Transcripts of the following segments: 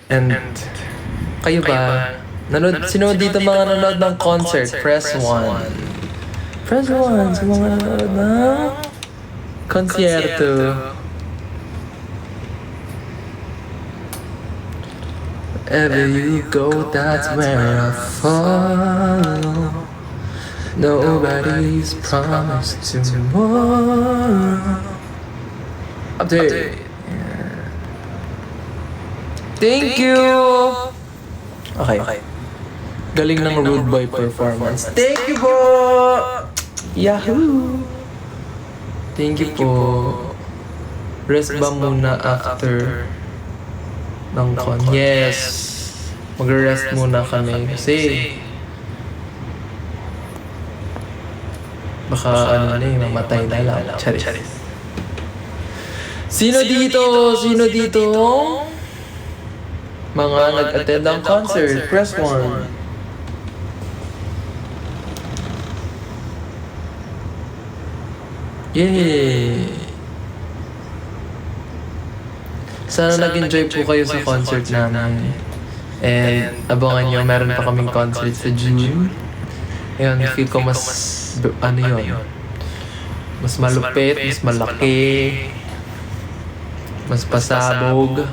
And kayo ba? Sino dito mga nanonood ng concert? Press 1. Press 1 sa mga nanonood ng konsyerto. Wherever you go, that's where I follow. Nobody's promised tomorrow. Update. Thank you! Okay. Galing ng Rude Boy performance. Thank you po! Yahoo! Thank you po. Rest ba muna after ng con? Yes. Mag-rest muna kami kasi baka mamatay na lang. Charis. Sino dito? Sino dito? Mga nag-attend ng concert. Press 1. Yay! Sana nag-enjoy po kayo sa concert namin. And abangan nyo, meron pa kaming concert sa June. Ayun, feel ko mas, mas malupit, mas malaki, mas pasabog.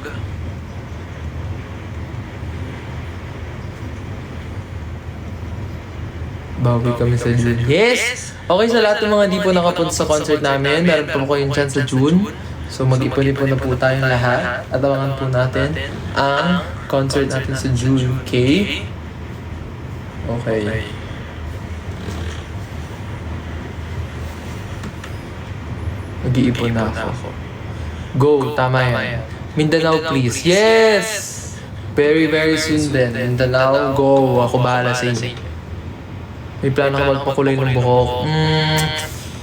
Bawi kami sa June. Yes! Okay, sa lahat ng mga di po nakapunta sa concert namin, meron pa po kayong chance sa June. So mag-ipon-ipon na po tayong lahat. At abangan po natin ang concert natin sa June. Okay? Okay. Mag-iipon na ako. Go, tama yan. Mindanao, please. Yes! Very, very soon din. Mindanao, go. Ako bahala sa inyo. May plano ka magpakulay ng buhok?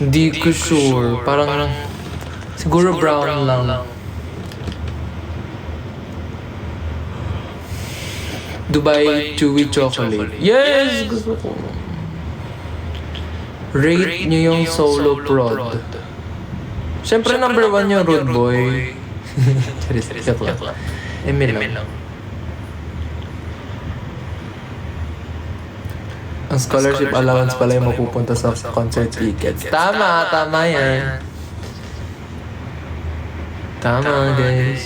Hindi ko sure. Parang, siguro brown lang. Dubai Chewy Chocolate. Yes! Gusto ko. Rate nyo yung solo prod. Siyempre number 1 yung Rude Boy. Charis, joke lang. Emil lang. Ang scholarship allowance pala yung mapupunta sa concert tickets. Tama yan. Tama, guys.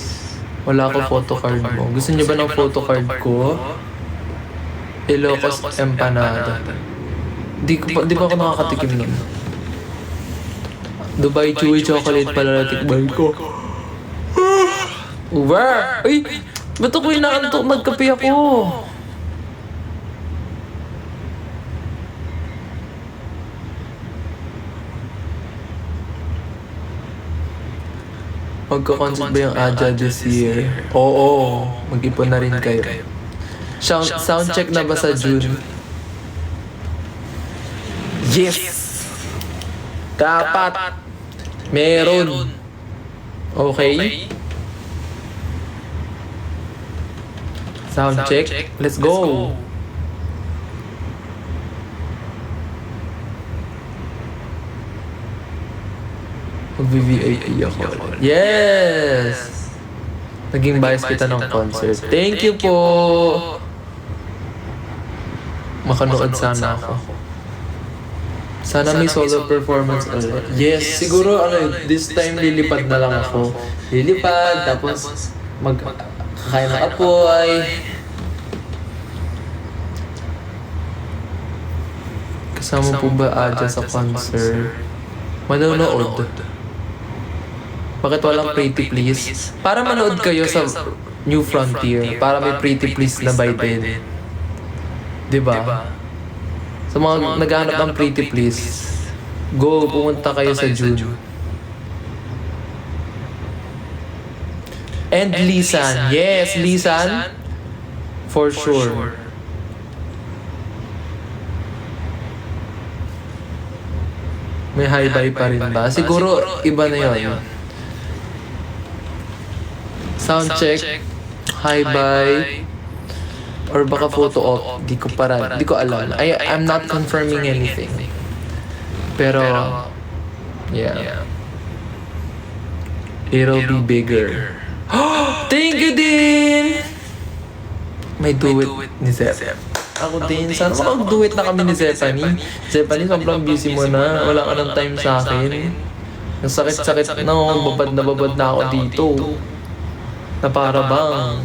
Wala ko photocard mo. Gusto niyo ba ng photocard ko? Ilocos Empanada. Di ba ako nakakatikim nun? Dubai Chewy Chocolate pala natikbay ko. Uber! Uy! Ba't ako yung nakantok? Nagkape ako. Magka-concert ba yung Aja this year? Oo, mag-ipon na rin kayo. Sound check na ba sa June? Yes! Dapat! Meron! Okay? Sound check? Let's go! Mag-VVIP ako. Yes! Naging bias kita ng concert. Thank you po! Makanood sana ako. Sana may solo performance ulit. Yes! Siguro this time lilipad na lang ako. Lilipad, tapos magkakain ng apoy. Kasama po ba Aja sa concert? Manonood. Bakit walang Pretty Please? Para manood kayo sa New Frontier. Para may Pretty Please na by din. Diba? Sa mga naghahanap ng Pretty Please, go, pumunta kayo sa June. And Lisan. Yes, Lisan. For sure. May hi-bye pa rin ba? Siguro, iba na yun. Sound check, hi-bye, or baka photo op, di ko alam. I'm not confirming anything. Pero, yeah. It'll be bigger. Thank you din! may do it ni Zep. Ako din. Sana makag-do it na kami ni Zephanie. Zephanie, sobrang busy mo na. Wala ka ng time sa akin. Ang sakit-sakit na. Babad na ako dito. Na para bang...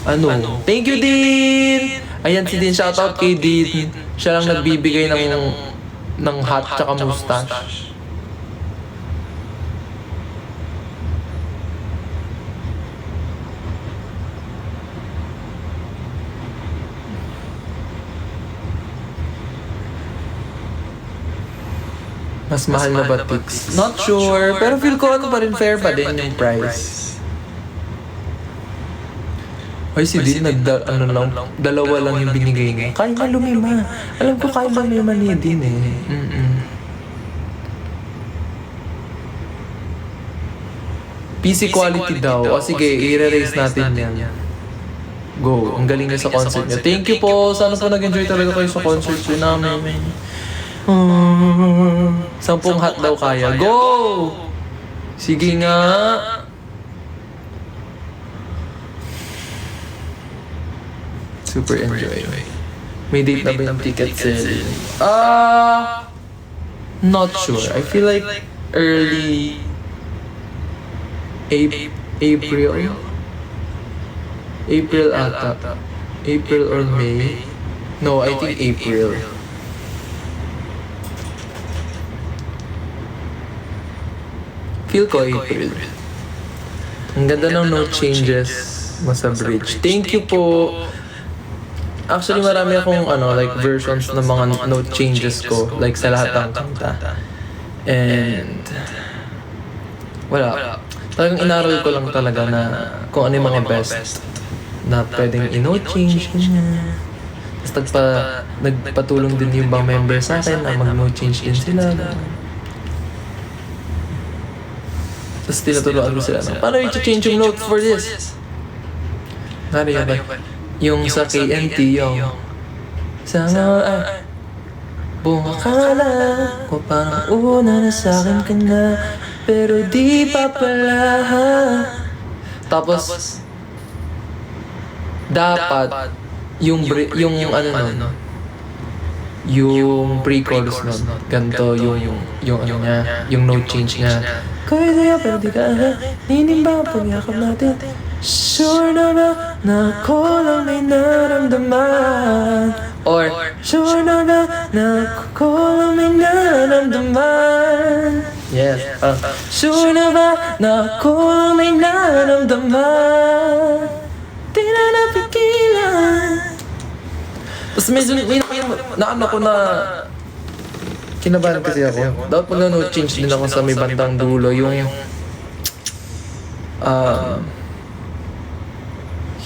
Ano? Thank you, Dean! Ayan si Dean. Shoutout kay Dean. Siya lang nagbibigay ng hat tsaka mustache. Mas mahal na ba tips? Not sure. Pero feel ko ano pa rin fair pa din yung price. Ay, si Dean, dalawa lang yung binigay niya. Kaya na lumima. Alam ko kaya lumima ni Dean eh. PC quality daw. O sige, i-erase natin yan. Go. Ang galing niya sa concert niya. Thank you po. Sana po nag-enjoy talaga kayo sa concert niyo namin. 10 hat daw kaya. Go! Sige nga. Super enjoy. May date na ba yung ticket selling? Not sure. I feel like early April. April ata. April or May. No, I think April. Feel ko April. Ang ganda ng no changes mo sa bridge. Thank you po. Actually, marami akong like versions ng mga note changes ko. Like sa lahat ng kanta. And wala. Talagang inaral ko lang talaga na kung ano yung mga best na pwedeng i-note change. Tapos nagpatulong din yung bang member sa akin na mag-note change din sila. Tapos tinaturuan ko sila na, paano i-change yung notes for this? Nariyan ba? Yung sa KNT, yung sana bunga ka na kung parang una na sa'kin ka na pero di pa pala. Tapos dapat yung ano yung pre-chorus nun ganito yung ano niya, yung note change niya. Kaya sa'yo pero di ka ninimba ang pagyakap natin. Sure na ba na ako lang may naramdaman? Or sure na ba na ako lang may naramdaman? Yes. Sure na ba na ako lang may naramdaman? Di na napigilan. Tapos medyo ko na kinabahan kasi ako. Dapat mag-note change din ako sa may bandang dulo. Yung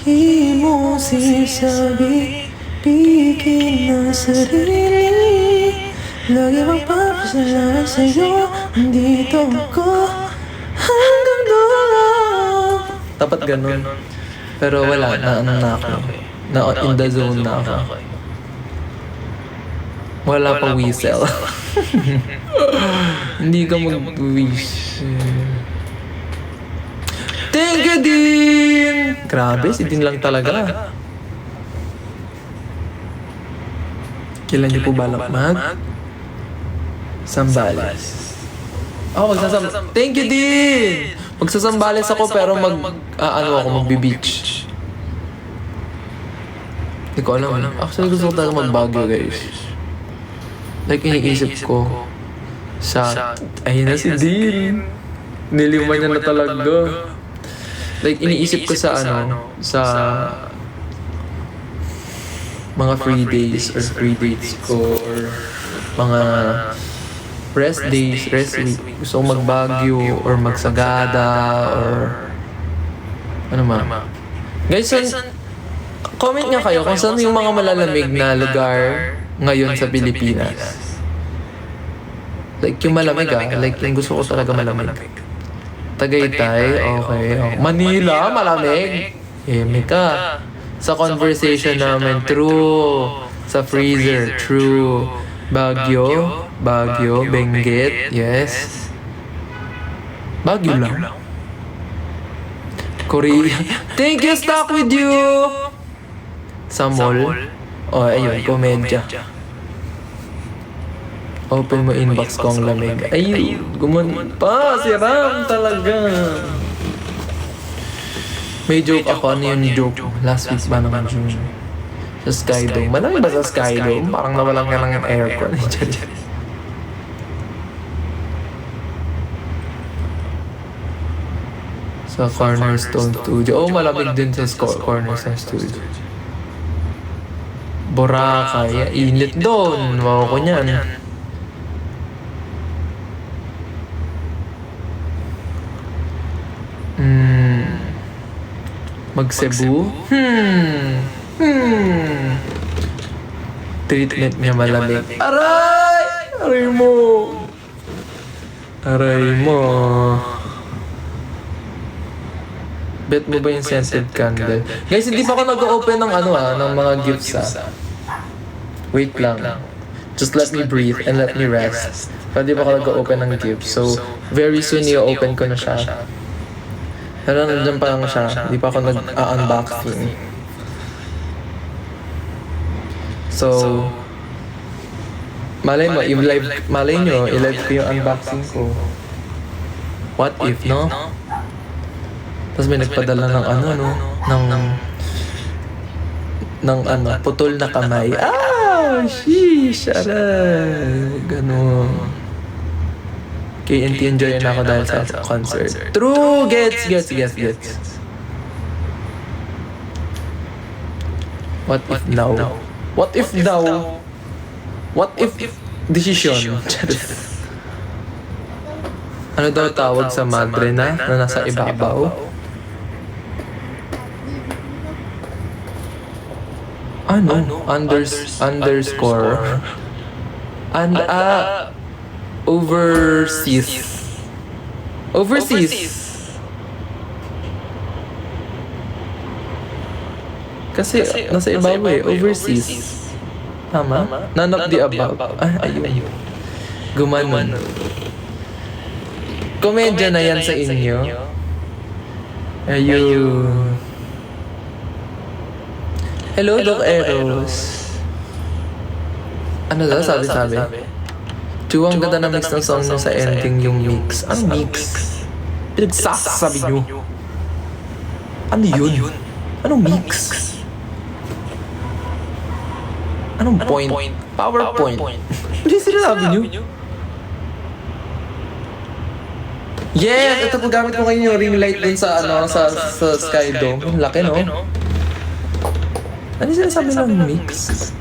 Hindi mo sinasabi, bigin ng sarili. Lagi magpapasalamat sa'yo, nandito ako hanggang dulo. Dapat ganun. Pero wala, na ako. Na in the zone na ako. Wala pa whistle. Hindi ka mag-wish. Thank you, Dean! Grabe, si Dean lang talaga. Kailan niyo po balak Sambales. Thank you, Dean! Magsasambales ako pero magbe-beach. Hindi ko alam. Actually, gusto ko talaga mag-Baguio, guys. Like, iniisip ko ayun na si Dean. Niliman niya na talaga. Like, iniisip ko sa mga free days or free dates ko or mga rest days, rest week. Gusto ko mag-Baguio or mag-Sagada or ano ma. Guys, comment nga kayo kung saan yung mga malalamig na lugar ngayon sa Pilipinas. Like, yung malamig like, yung gusto ko talaga malamig. Tagaytay, okay. Manila, malamig. Hemi ka. Sa conversation namin, true. Sa freezer, true. Baguio, Benguet, yes. Baguio lang. Korea. Thank you, stuck with you! Sa mall. Oh, ayun, komedya. Open mo inbox ko ang lamig. Ayun, pa! Si Ram talaga! May joke ako. Ano yung joke? Last week ba naman June? Sa Skydome. Malaki ba sa Skydome? Parang nawalan nga lang yung aircon. Sa Cornerstone Studio. Oh, malamig din sa Cornerstone Studio. Boracay. Init doon. Wow ko niyan. Mag-Cebu? Treatment niya malamig. Aray! Aray mo! Aray mo. Bet mo ba yung scented candle? Guys, hindi pa ako nag-open ng ng mga gifts Wait lang. Just let me breathe and let me rest. Pero hindi pa ako nag-open ng gifts. So, very soon i-open ko na siya. Pero nandiyan pa lang siya. Hindi pa ako nag-unboxing. So, malay mo, malay nyo, i-live ko yung unboxing ko. What if, no? Tapos may nagpadala ng ng putol na kamay. Sheesh, aray. Ganon. KNT enjoy na ako dahil sa concert. True! Gets. What if now? What if now? What if decision? Ano daw tawag sa madre na nasa ibabaw? Ano? Underscore. And overseas. Kasi nasa ibabaw overseas. Tama? None of the above. Ayun. Gumanon. Komedya na yan sa inyo. Ayun. Hello, Doc Eros. Ano daw? Sabi. Chu, ang ganda na mix ng song nyo sa ending yung mix. Ano mix? Pinagsasabi nyo. Ano yun? Anong mix? Anong point? PowerPoint. Hindi sinasabi nyo. Yes! Ito po gamit ko ngayon yung ring light dun sa sa Skydome. Ang laki, no? Ano sinasabi ng mix?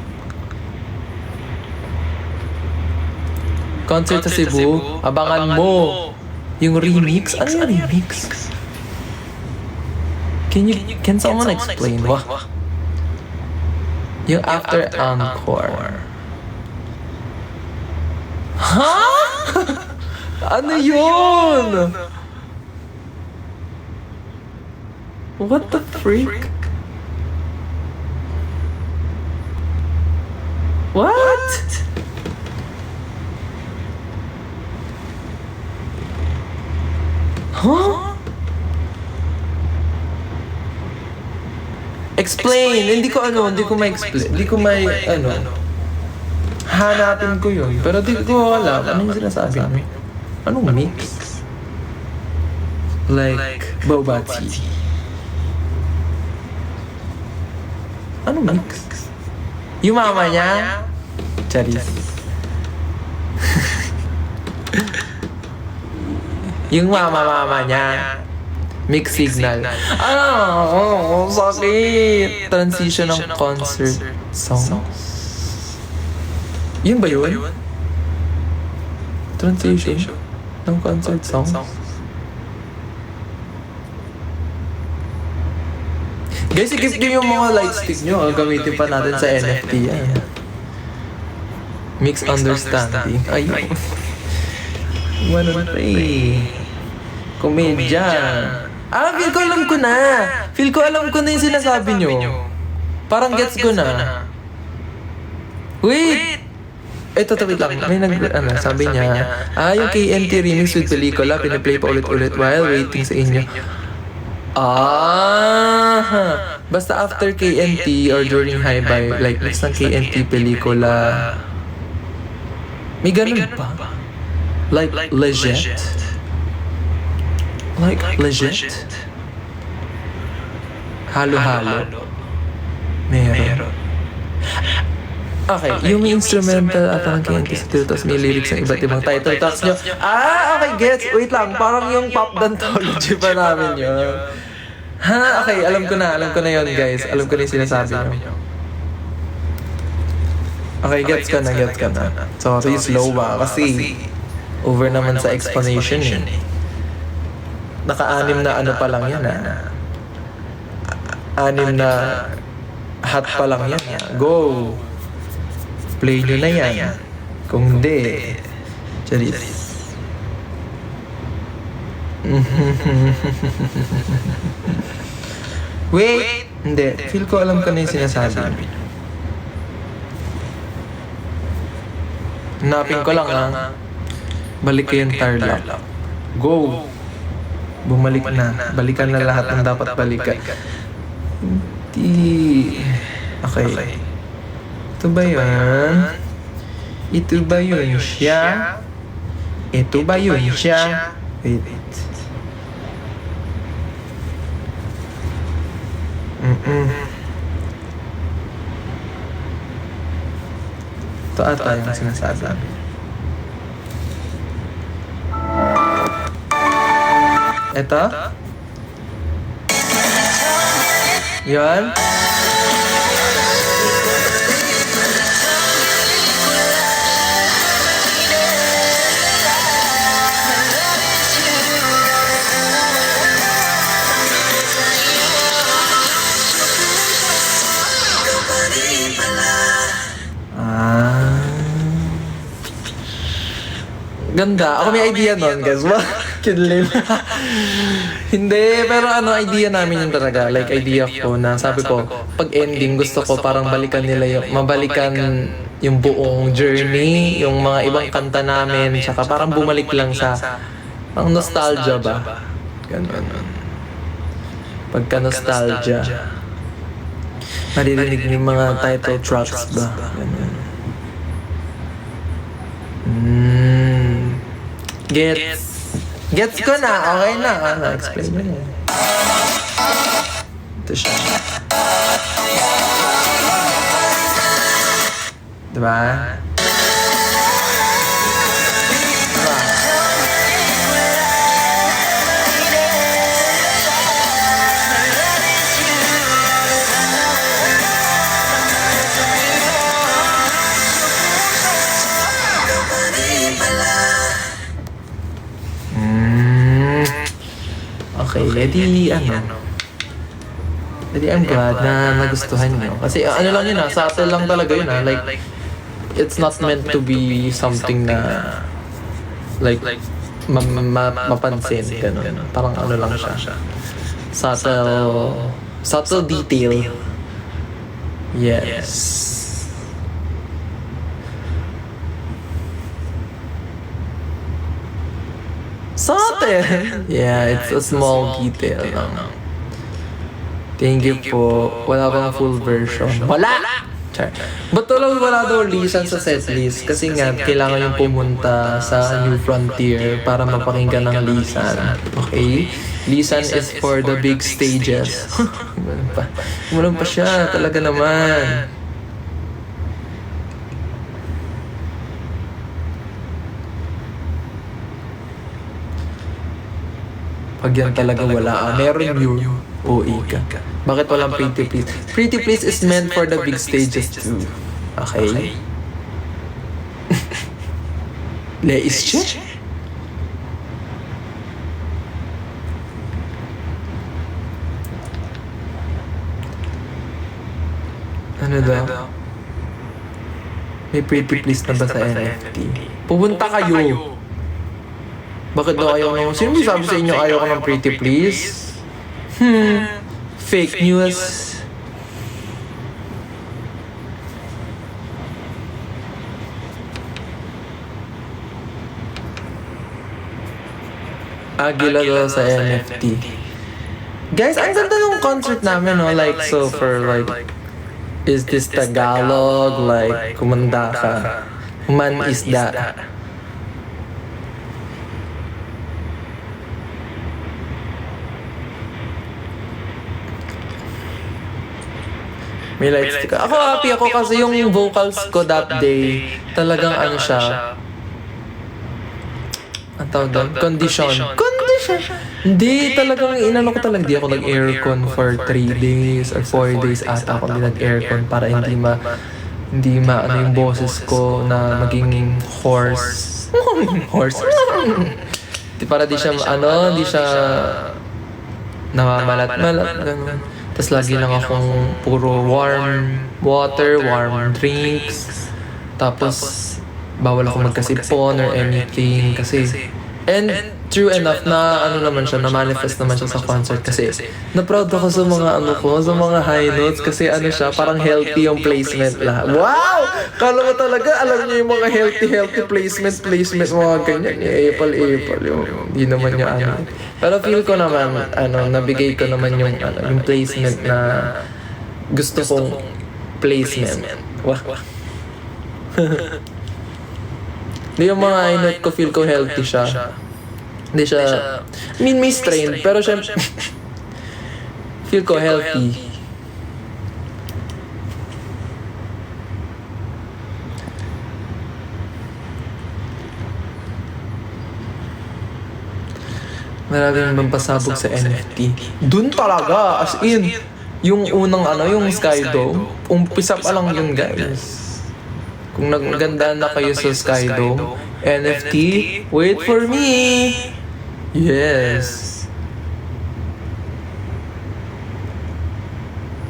Concert sa Cebu, abangan mo yung remix. Ano yung remix? Can someone explain? Wah. Yung after encore. Ha? Ano yun? What the freak? What? Huh? Explain! Hindi ko ma-explain. Hindi ko hanapin ko yun. Pero di ko alam. Ano yung sinasabi mo? Anong mix? Like, boba tea. Anong mix? Yung mama niya? Charis. Yung mama niya. Mix signal. Sakit. Transition ng concert songs. Yun ba yun? Transition ng concert songs. Guys, i-gift nyo yung mga light stick nyo. Gamitin pa natin sa NFT yan. Mix understanding. Ayun. Wanon pa eh. Komedya. Feel ko alam ko na yung sinasabi nyo. Parang gets ko na. Wait! Ito, wait lang. May sabi niya, yung KNT remix with pelikula, pinaplay pa ulit-ulit while waiting sa inyo. Basta after KNT or during high buy, like next ng KNT pelikula, may ganun pa? Like legit? Like legit? Halo-halo? Meron. Okay, yung instrumental at ang KNT still, tapos may lyrics ng iba't ibang title. Tapos nyo, okay, gets. Wait lang, parang yung pop dantology pa namin yun. Okay, alam ko na yun, guys. Alam ko na yung sinasabi nyo. Okay, gets ka na. Sorry, slow ba? Kasi, over naman sa explanation eh. Naka-anim na ano pa lang yan, Anim na hat pa lang yan, Go! Play nyo na yan. Kung hindi, charis. Wait! Hindi. Feel ko alam ko na yung sinasabi. Hanapin ko lang, Balik ko yung Tarlac. Go! Bumalik na. Balikan na lahat ng dapat balikan. Hindi. Okay. Ito ba yun? Ito ba yun siya? Ito ba yun siya? Wait. Ito ata yung sinasabi. Ito? Yun? Ganda. Ako may idea nun, guys. Kinlim. Hindi, pero idea namin yun talaga. Like, idea ko na sabi ko, pag ending, gusto ko parang balikan nila mabalikan yung buong journey, yung mga ibang kanta namin, tsaka parang bumalik lang sa ang nostalgia ba? Ganun. Pagka-nostalgia. Maririnig yung mga title tracks ba? Ganun. Gets ko na. Okay na. Explain mo na. Ito siya. Diba? Okay, edi I'm glad na nagustuhan nyo. Kasi lang yun subtle lang talaga yun like, it's not meant to be something na, like, mapansin, ganun. Parang lang siya. Subtle detail. Yes. Subtle! Yeah, it's a small detail lang. Thank you po. Wala bang full version? Wala! But wala daw lisan sa setlist kasi nga kailangan yung pumunta sa New Frontier para mapakinggan ng lisan. Okay? Lisan is for the big stages. Umulan pa siya. Talaga naman. Pag yan talaga wala, meron yun. Ika. Bakit walang Pretty Please? Pretty Please is meant for the big stages too. Okay? Leis siya? Ano daw? May Pretty Please na ba sa NFT? Pupunta kayo! Bakit daw ayaw nyo? Sino may sabi sa inyo ayaw ko ng Pretty Please? Fake news. Agila daw sa NFT. Guys, ang ganda ng concert namin, no? Like, so for like, is this Tagalog? Like, kumanda ka. Man is that. May lights ka. Ako happy ako kasi yung vocals ko that day, talagang ano siya. Ang tawag doon? Condition. Hindi, talagang inano ko talaga. Hindi ako nag-aircon for 3 days or 4 days ata ako hindi nag-aircon para hindi ma ano yung boses ko na maging hoarse. Hoarse. Para di siya hindi siya namamalat-malat, ganun. Tapos lagi lang akong puro warm water, warm drinks. Tapos bawal ako magkasipon or anything kasi and true enough na ano naman siya, na manifest naman siya sa concert kasi na-proud ako sa mga ano ko, sa mga high notes kasi ano siya, parang healthy yung placement lahat. Wow! Kala mo talaga, alam niyo yung mga healthy placement, mga ganyan. Apple yung hindi naman niya ano. Pero feel ko naman, nabigay ko naman yung placement na gusto kong placement. Wow. Hindi yung mga high note ko, feel ko healthy siya. Hindi siya, I mean, may strain, pero syempre, feel ko healthy. Maraming mampasabog sa NFT. Dun talaga, as in, yung unang yung Skydome, umpisa pa lang yun, guys. Kung naganda na kayo sa Skydome, NFT, wait for me! Yes.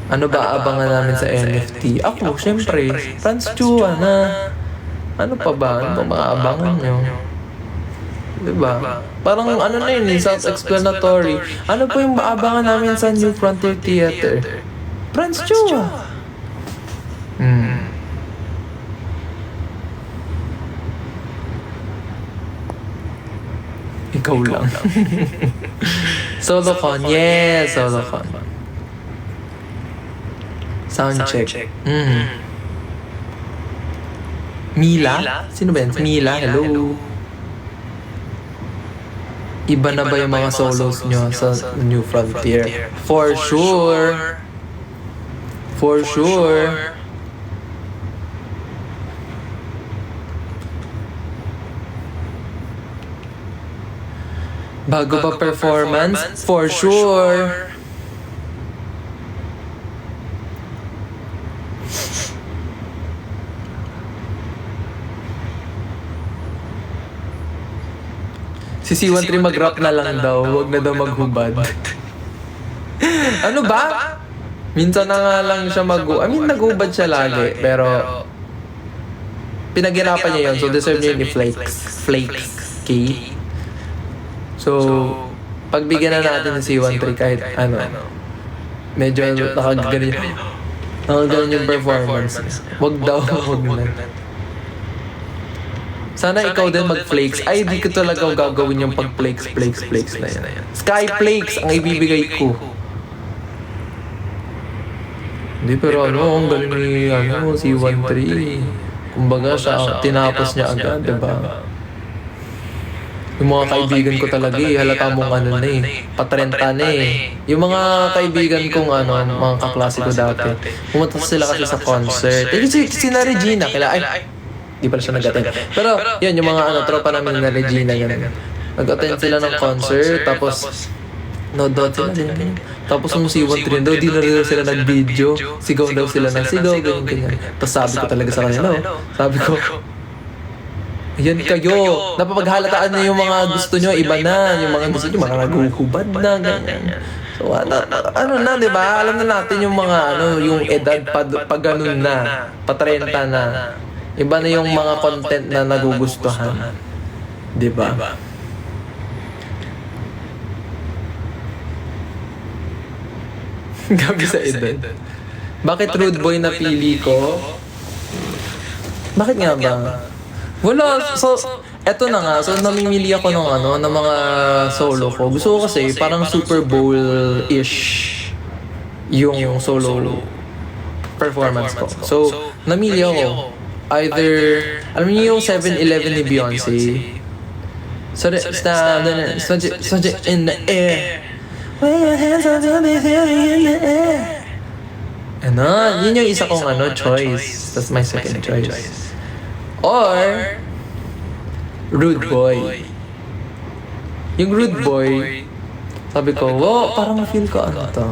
Ano ba abangan namin sa NFT? Ako, syempre, Franz Chua na. Ano pa ba? Ano pa maabangan nyo? Diba? Parang ano na yun, self-explanatory. Ano po yung maabangan namin sa New Frontier Theater? Franz Chua! Ikaw lang. SoloCon, yes, SoloCon. Sound check. Mila? Sino ba yan? Mila, hello. Iba na ba yung mga solos nyo sa New Frontier? For sure. For sure. Bago ba performance? For sure. Si C13 mag-rap na lang daw, wag na daw maghubad. Ano ba? Minsan na nga lang siya naghubad siya lagi, pero pinaghirapan niya yun, so deserve niya yun ni Flakes K. So, pagbigyan na natin si C13 kahit medyo nakaganon yung performance. Wag na. Sana ikaw din mag-flakes. Ay, di ko talaga gagawin yung pag-flakes na yan. Sky Flakes ang ibibigay ko. Hindi, pero ang galing ni C13. Kumbaga siya, tinapos niya agad, diba? Yung mga kaibigan ko talaga halata mong patrenta na Yung mga kaibigan kong mga kaklase ko dati, pumunta sila kasi sa concert. Sina Regina, di pala siya nag-attend. Pero, yun, yung mga tropa namin na Regina, nag-attend sila ng concert, tapos, no-dot sila, tapos yung C13 daw, di na rin sila nag-video, sigaw daw sila ng sigaw, ganyan. Tapos sabi ko talaga sa kanila, sabi ko, yan kayo, napapaghalataan niyo yung mga gusto nyo, iba na, yung mga gusto nyo, mga naguhubad na, ganyan. So, di ba? Alam na natin yung mga, yung edad, pag ganun na, pa-30 na. Iba na yung mga content na nagugustuhan. Di ba? Gabi sa edad. Bakit Rude Boy napili ko? Bakit nga ba? Wala. So, Eto na nga, so namimili ako ng ng mga solo ko. Gusto ko kasi parang Super Bowl-ish yung solo performance ko. So, namili ako. Either, alam niyo yung 7-Eleven ni Beyonce? In the air. When your hands are to be in the air. Yun yung isa kong choice. That's my second choice. Or, Rude Boy. Yung Rude Boy, sabi ko, wow, parang feel ko to.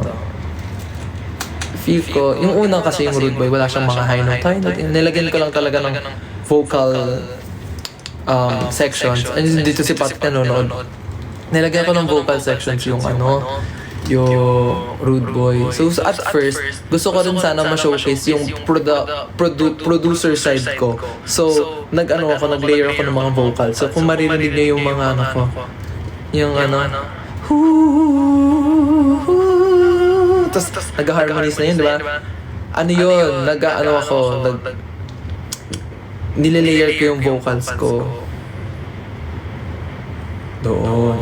Feel ko, yung una kasi yung Rude Boy, wala siyang mga high note. Nilagyan ko lang talaga ng vocal sections. And dito si Pat nanonood. Nilagyan ko ng vocal sections yung yung Rude Boy. So at first, gusto ko rin sana ma-showcase yung producer side ko. So nag-layer ako ng mga vocals. So kung maririnig niyo yung mga ko, yung tapos nag-harmonies na yun, di ba? Yun, nilalayer ko yung vocals ko. Doon.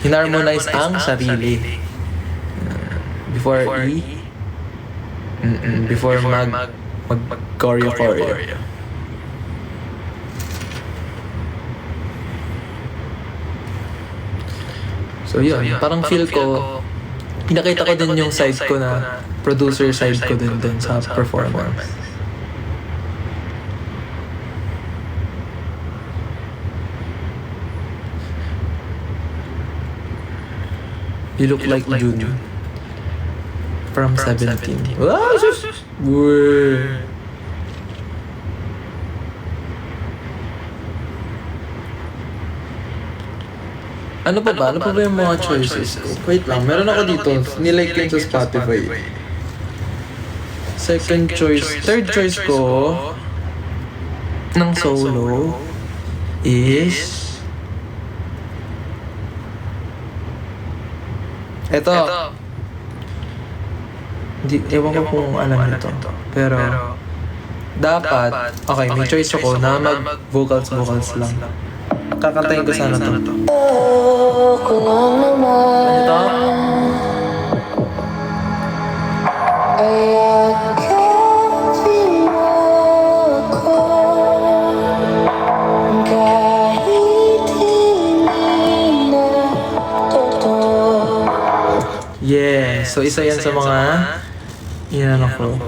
Hinarmonize ang sarili. Before before mag-choreo. So yun, parang feel ko, pinakita ko din yung side ko na producer side ko din sa performance. You look like June from 17. Wow, sus! Wee! Ano pa ba? Ano pa ba yung mga choices ko? Wait lang, meron ako dito. Nilike yun sa Spotify. Second choice. Third choice ko ng solo is eto. Ewan ko kung alam nito. Pero dapat, okay, may choice ako na mag-vocals lang. Kakantayin ko sana to. Ano to? Yeah, so isa yan sa mga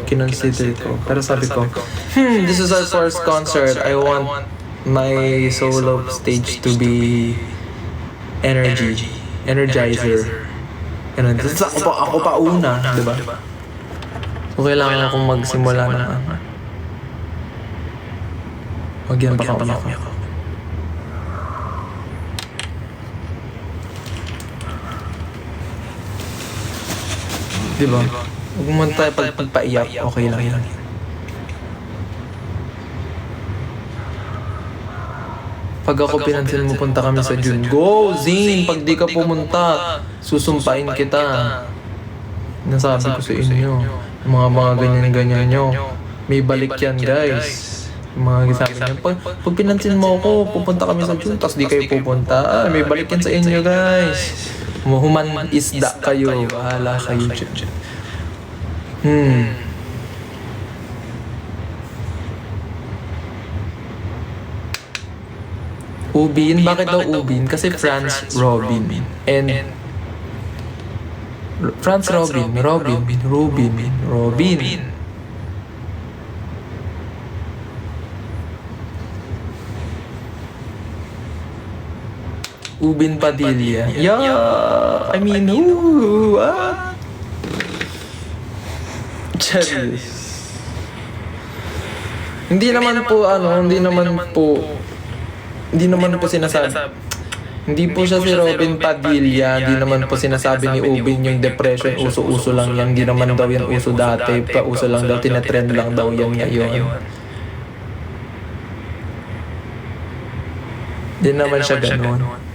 kinonsider ko. Pero sabi ko, this is our first concert. I want my solo stage to be energizer. Ganun. Ako pa una, di ba? So, kailangan akong magsimula ng Wag yan, baka umiyak ako. Di ba? Huwag mo tayo pagpaiyak, okay lang yan. Pag ako pinansin mo, punta kami sa June. Go, Zane! Pag di ka pumunta, susumpain kita. Nasabi ko sa inyo. Mga ganyan-ganyan nyo. May balik yan, guys. Mga sabi niya, pag pinansin mo ako, pupunta kami sa June, tapos di kayo pupunta. May balik yan sa inyo, guys. Human isda kayo. Bahala kayo dyan. Ubin? Bakit daw Ubin? Kasi Franz Robin. And Franz Robin. Ubin Padilla. Yeah! I mean, what? Charis. Hindi naman po sinasabi. Hindi po siya si Robin Padilla. Hindi naman po sinasabi ni Ubin yung depression. Uso-uso lang yan. Hindi naman daw yan uso dati. Pauso lang daw. Tinatrend lang daw yan ngayon. Hindi naman siya ganun.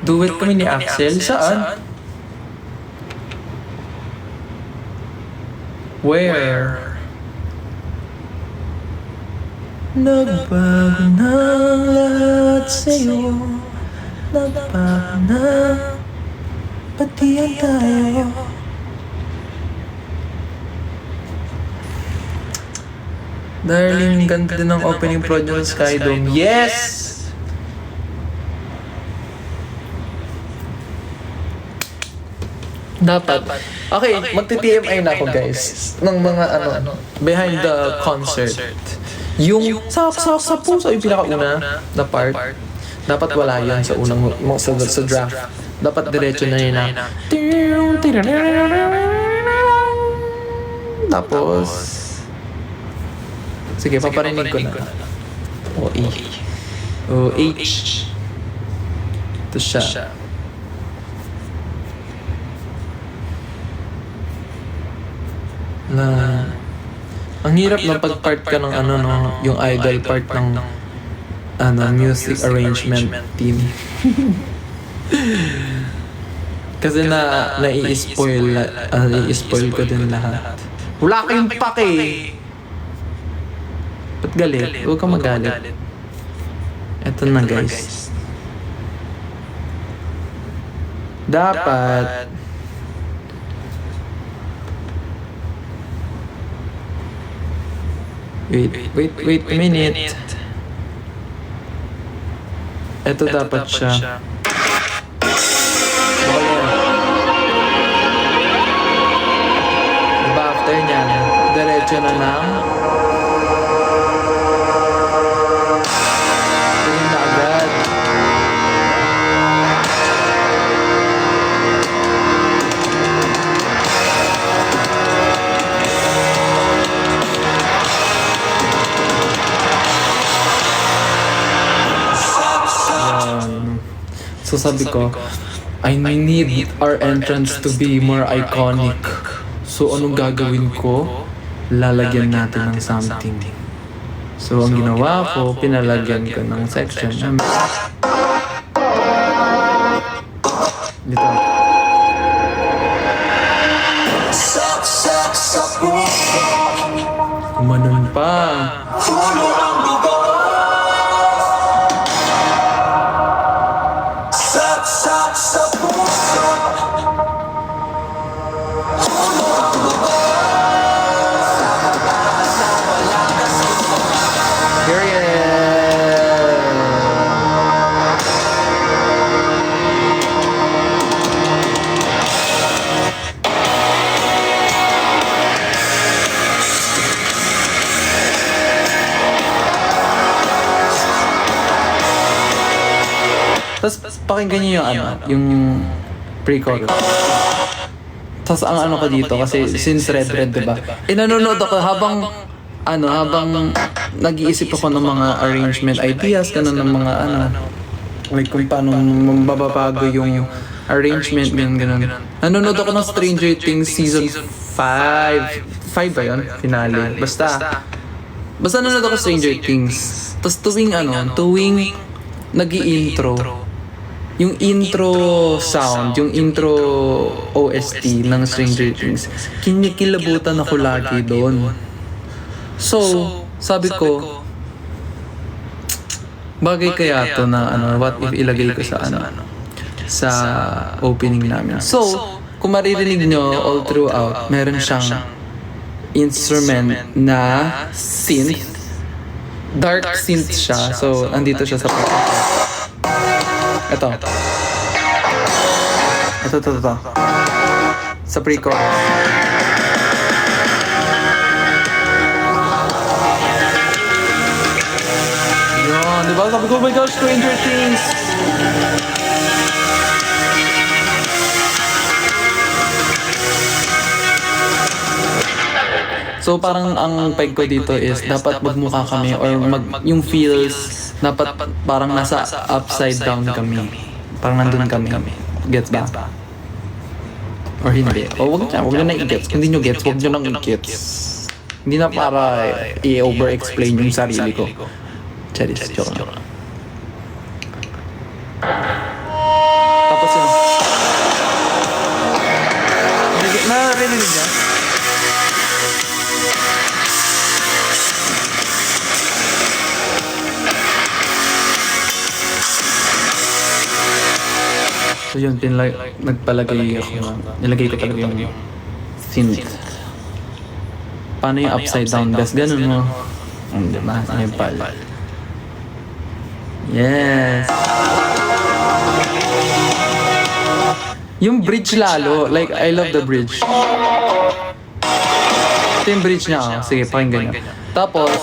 Duet kami ni Axel. Saan? Where? Nagbago na ang lahat sa'yo. Nagbago na pati ang tayo. Darling, ganda din ang opening project ng Skydome. Yes! Dapat. Okay, magti-TMI na ako guys. Ng mga behind the concert. Yung sa puso, yung pinakauna na part, dapat wala yan sa unang, sa draft. Dapat diretso na yun na. Tapos, sige, paparinig ko na. O-E. O-H. Ito siya. Ang hirap na pag-part ka ng yung idol part ng music arrangement team. Kasi nai-spoil ko din lahat. Wala kayong pake! Ba't galit? Huwag kang magalit. Eto na guys. Dapat Wait a minute. Ito dapat siya. Diba after niyan, diretso na ng tingin na agad. So sabi ko, I need our entrance to be more iconic. So anong gagawin ko? Lalagyan natin ng something. So ang ginawa ko, pinalagyan ko ng section. Dito. Umanon pa. Tapos pakinggan niyo yung pre-chorus. Tapos ang ko dito kasi since red diba? Nanonood ako habang nag-iisip ako ng mga arrangement ideas, ganun ng mga like kung paano mababago yung arrangement, ganun. Nanonood ako ng Stranger Things season 5 ba yun? Finale. Basta nanonood ako Stranger Things. Tapos tuwing nag-i-intro, yung intro sound, yung intro OST ng Stranger Things, kinikilabutan ako lagi doon. So, sabi ko, bagay kaya to na what if ilagay ko sa opening namin. So, kung maririnig nyo all throughout, meron siyang instrument na synth. Dark synth siya. So, andito siya sa part. Ito. Sa pre-chorus. Yun, diba? Sabi ko, oh my gosh, Stranger Things! So parang ang peg ko dito is dapat magmukha kami or yung feels dapat parang nasa upside down kami. Parang nandun kami. Gets ba? Or hindi. O wag nyo na i-gets. Kung hindi nyo gets, wag nyo nang i-gets. Hindi na para i-over-explain yung sarili ko. Charis, joke lang. So yun, nagpalagay ako. Nilagay ko talaga yung synth. Paano yung upside down bass? Ganun mo. Diba? Ayun pala. Yes! Yung bridge lalo. Like, I love the bridge. Ito yung bridge niya. Sige, pakinggan niyo. Tapos,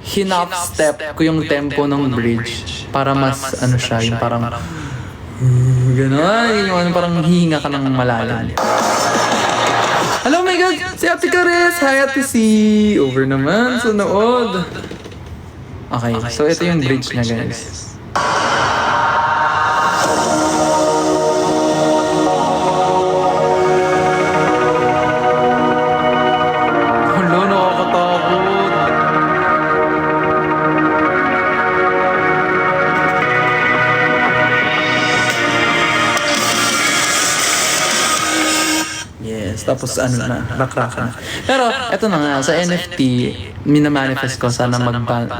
hinap step ko yung tempo ng bridge para mas ano siya, yung parang gano'n, yung parang hihinga ka ng malalim. Hello, my God! Si Ate Caris! Hi, Ate C! Over naman sa nood. Okay, so ito yung bridge niya, guys. Hello, nakakatakot. Yes, tapos ano na, rock na. Pero, eto na nga, sa NFT, minamanifest ko sana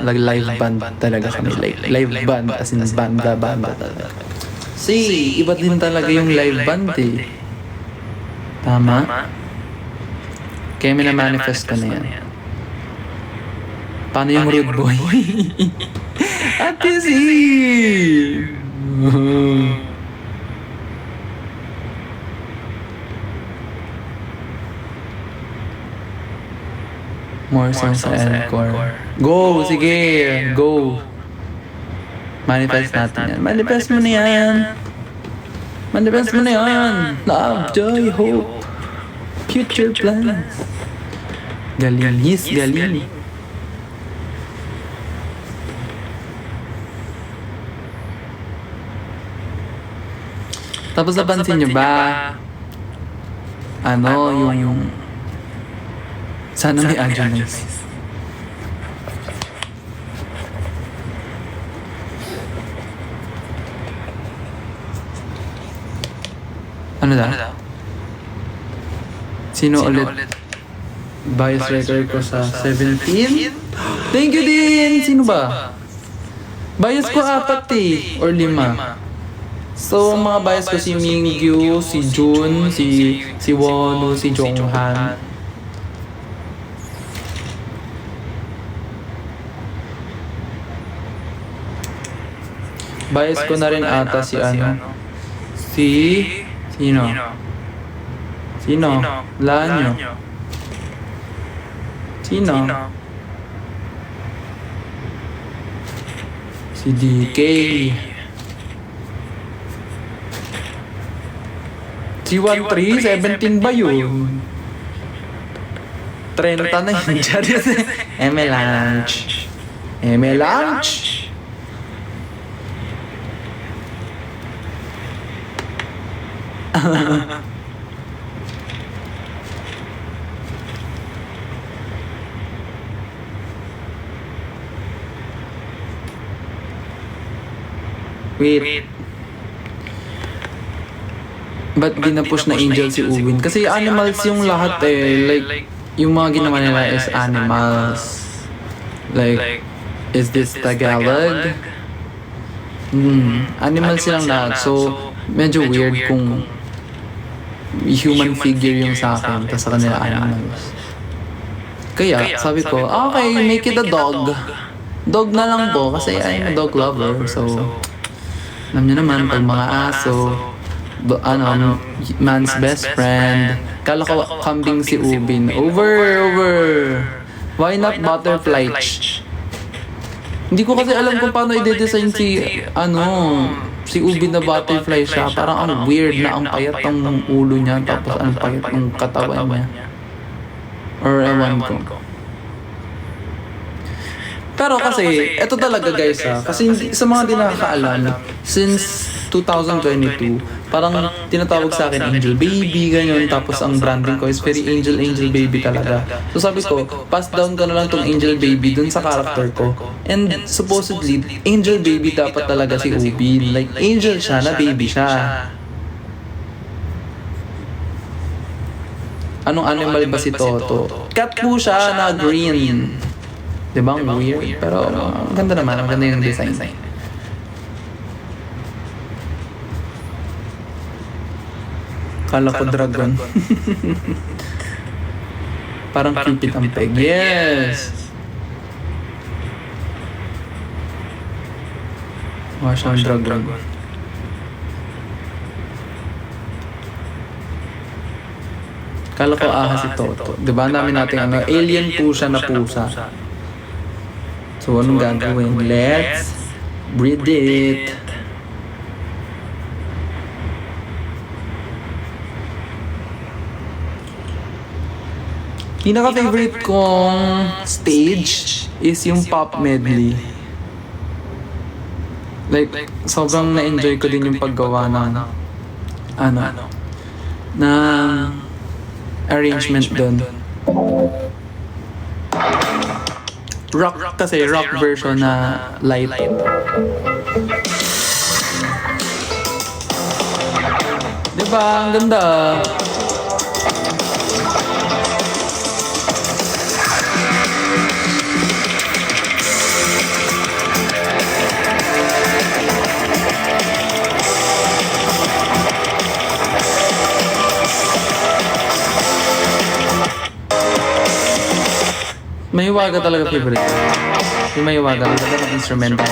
live band talaga kami. Like, live band, as in banda talaga. See, iba din talaga yung live band eh. Tama? Kaya minamanifest ko na yan. Paano yung rude boy? Ate Z! More songs sa Encore. Go! Sige! Go! Manifest natin yan. Manifest mo na yan! Manifest mo na yan! Love, joy, hope, future plans. Galing. Yes, galing. Tapos napansin nyo ba? Ano yung sana may adjunants. Ano daw? Sino ulit? Bias record ko sa 17? Thank you din! Sino ba? Bias ko 4 eh. Or 5. So, mga bias ko si Mingyu, si Jun, si Wonu, si Jonghan. Bias ko na rin ata si ano. Sino? Lanyo. Sino? Si DK. Si 13, 17 ba yun? 30 na yun. Lunch. Wait. Ba't di na-push na Angel si Uwin? Kasi animals yung lahat eh. Like, yung mga ginawa nila is animals. Like, is this Tagalog? Animals silang lahat. So, medyo weird kung human figure yung sa akin, tapos sa kanila animals. Kaya, sabi ko, okay, make it a dog. Dog na lang po, kasi I'm a dog lover. So, alam nyo naman, pag mga aso, man's best friend. Kala ko kambing si Ubin. Over. Why not butterfly? Hindi ko kasi alam kung paano i-design si Ubin na butterfly siya. Parang ang weird na ang payat ng ulo niya, tapos ang payat ng katawan niya. Or ewan ko. Pero kasi, eto talaga guys kasi sa mga di nakakaalam, since 2022, parang tinatawag sa akin Angel Baby, ganyan. Tapos ang branding ko is very Angel Baby talaga. So sabi ko, pass down ko na lang tong Angel Baby dun sa character ko. And supposedly, Angel Baby dapat talaga si Ubin. Like, Angel siya na baby siya. Anong animal ba si Toto? Cat po siya na green. Diba? Ang weird. Pero ganda naman. Ang ganda yung design. Kala ko dragon. Parang Cupid ang peg. Yes! Mukha siyang dragon. Kala ko ahas si Toto. Diba namin natin ano, alien po siya na pusa. So anong gagawin? Let's breed it. Pinaka-favorite kong stage is yung pop medley. Like, sobrang na-enjoy ko din yung paggawa ng arrangement doon. Rock kasi, rock version na light. Diba? Ang ganda. Mahiwaga talaga favorite. Yung Mahiwaga, ang ganda ng instrumental.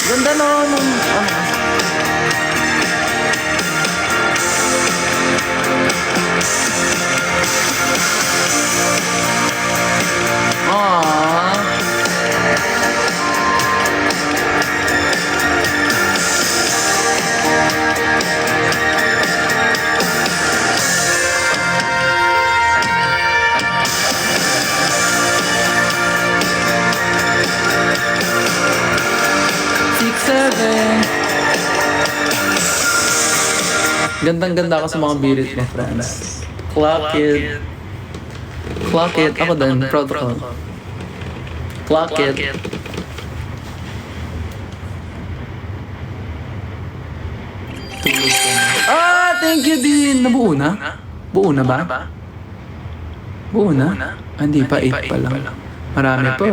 Ganda no, Gandang-ganda ako sa mga birit mo, friends. Clock it. Clock it. Ako din, protocol. Clock it. Thank you din! Nabuo na? Buo na ba? Buo na? Hindi pa, 8 pa lang. Marami pa.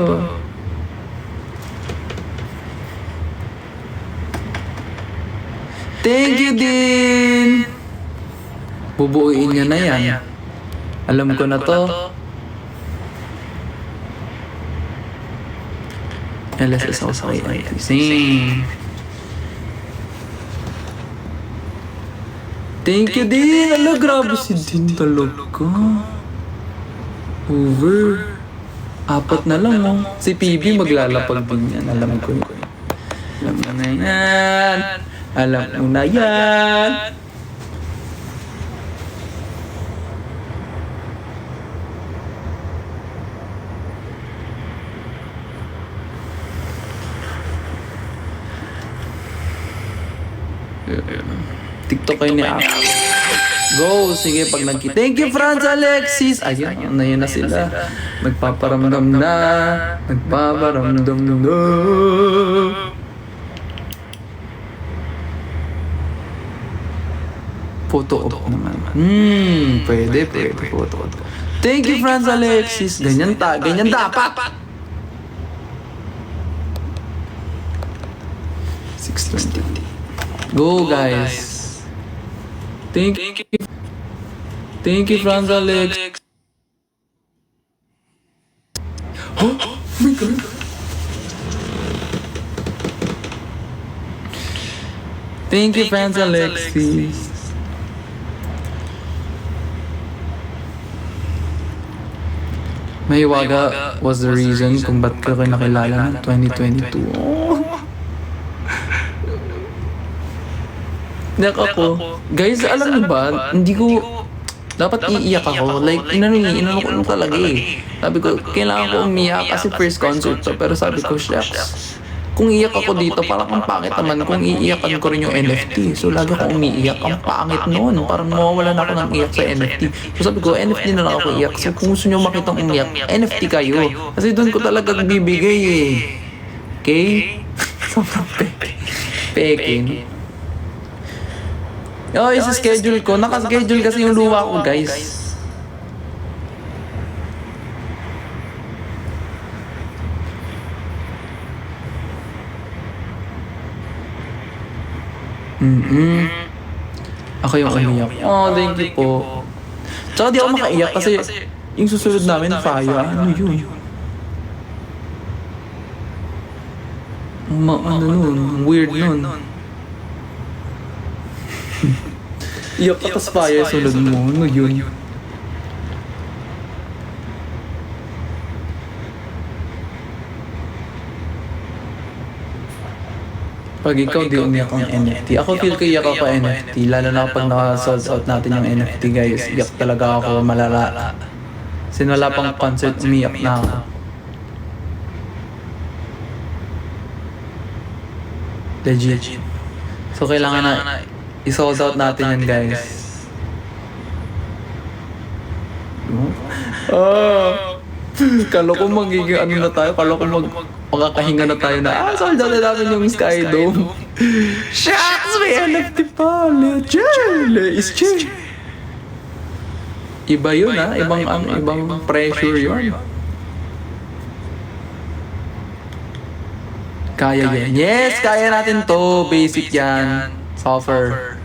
Thank you din! Bubuuin niya na yan. Alam ko na to. LSS ako sa KNT. Sing! Thank you din! Ala, grabe si Din talaga. Over. 4 na lang, oh. Si PB maglalapag din yan. Alam ko yun. Alam mo na yan. Alam mo na yan. TikTok kayo ni Ako. Go! Sige, pag nagkita. Thank you, Franz Alexis! Ayun, na yun na sila. Nagpaparamdam na. Nagpaparamdam na. Photo op naman. Pwede. Photo op. Thank you, Franz Alexis. Ganyan dapat. 620. Go, guys. Thank you, Franz Alex. Oh my God. Thank you, Franz Alexis. Mahiwaga was the reason kung ba't ka nakilala ng 2022. Oh. Iyak ako. Guys, alam niyo ba, hindi ko, dapat iiyak ako. Like, inano ko nung talaga eh. Sabi ko, kailangan ko umiyak kasi first concert to. Pero sabi ko, shucks. Kung iiyak ako dito, parang ang pangit naman kung iiyakan ko rin yung NFT. So, lagi akong umiiyak. Ang pangit noon. Parang mawawala na ako ng iyak sa NFT. So, sabi ko, NFT na lang ako iyak. So, kung gusto nyo makitang umiyak, NFT kayo. Kasi doon ko talaga bibigay eh. Okay? Sobrang peking. Oh, isa-schedule ko. Naka-schedule kasi yung luwa ko, guys. Ako yung umiyak. Oh, thank you po. Tsaka di ako makaiyak kasi yung susunod namin, Faya. Ano yun? Ano nun? Weird nun. Iyak ka tas Faya sunod mo. Ano yun? Pag ikaw di umiyak ang NFT. Ako feel ko iyak ako NFT. Lalo na kapag naka-sold out natin yung NFT guys. Iyak talaga ako malala. Sinwala pang concert, umiyak na ako. Legit. So kailangan na i-sold out natin yan guys. Kala ko magiging ano na tayo. Kala ko makakahinga na tayo na, sold out na namin yung Sky Dome. Shucks! May NFT pa! Legit! Iba yun ha? Ibang pressure yun. Kaya yan. Yes! Kaya natin to. Basic yan. Software.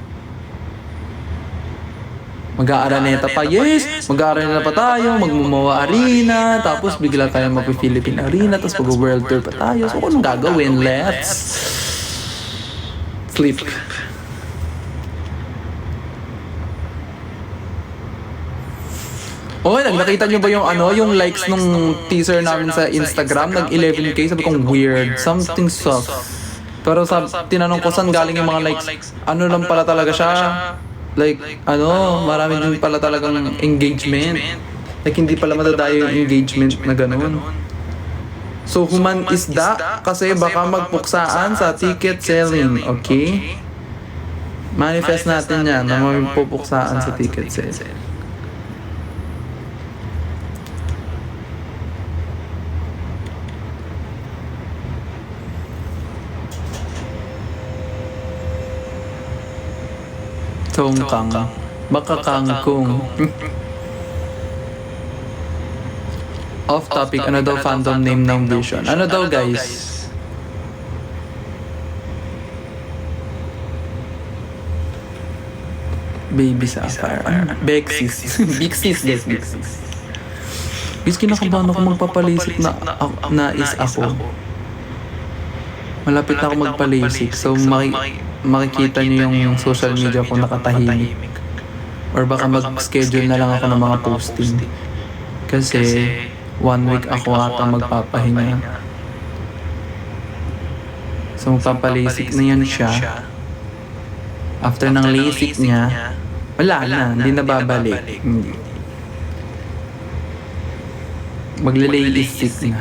Mag-aaraneta pa, yes! Mag-aaraneta pa tayo, magmumawa arena, tapos bigla tayo mag-Philippine arena, tapos mag-world tour pa tayo. So, kung gagawin? Let's sleep. Oh, nakita nyo ba yung likes nung teaser namin sa Instagram? Nag-11K, sabi kong weird, something soft. Pero tinanong ko saan galing yung mga likes, ano lang pala talaga siya? Like, marami din pala talagang engagement. Like, hindi pala madadayo yung engagement na gano'n. So, human isda kasi baka magpuksaan sa ticket selling, okay? Manifest natin yan na magpupuksaan sa ticket selling. Tongkang. Baka kangkong. Off topic, ano daw fandom name ng Vision? Ano daw guys? Baby Sapphire. Bexis. Bixis. Guys, kinakabahan ako magpapalisik na is ako. Malapit na ako magpalisik. So, makikita niyo yung social media ko nakatahimik. Or baka mag-schedule na lang ako ng mga posting. Kasi 1 week ako ata magpapahinga. So magpapalisik na yan siya. After ng lasik niya, wala na, hindi na babalik. Hindi. Magle-lasik na.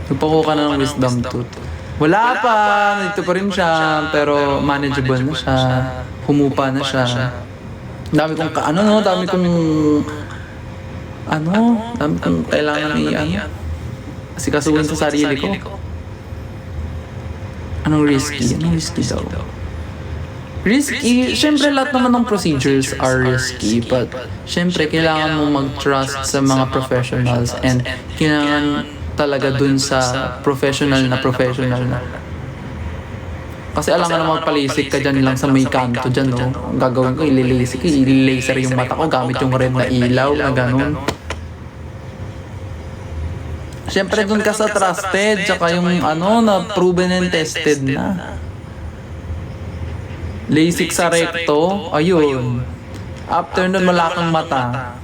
Tupo ka na ng wisdom tooth. Wala pa! Ito pa rin siya, pero manageable na siya. Humupa na siya. Dami kong dami kong kailangan kasi kasuhin sa sarili ko. Anong risky? Anong risky daw? Risky? Siyempre lahat naman ng procedures are risky, but siyempre kailangan mo mag-trust sa mga professionals and kailangan talaga dun sa professional na. Kasi alam nga na magpalisik ka dyan lang sa may kanto dyan, no? Ang gagawin ko, ililaser yung mata ko gamit yung red na ilaw na ganun. Siyempre dun ka sa trusted, tsaka yung na proven and tested na. Lasik sa recto, ayun. After nun, wala kang mata.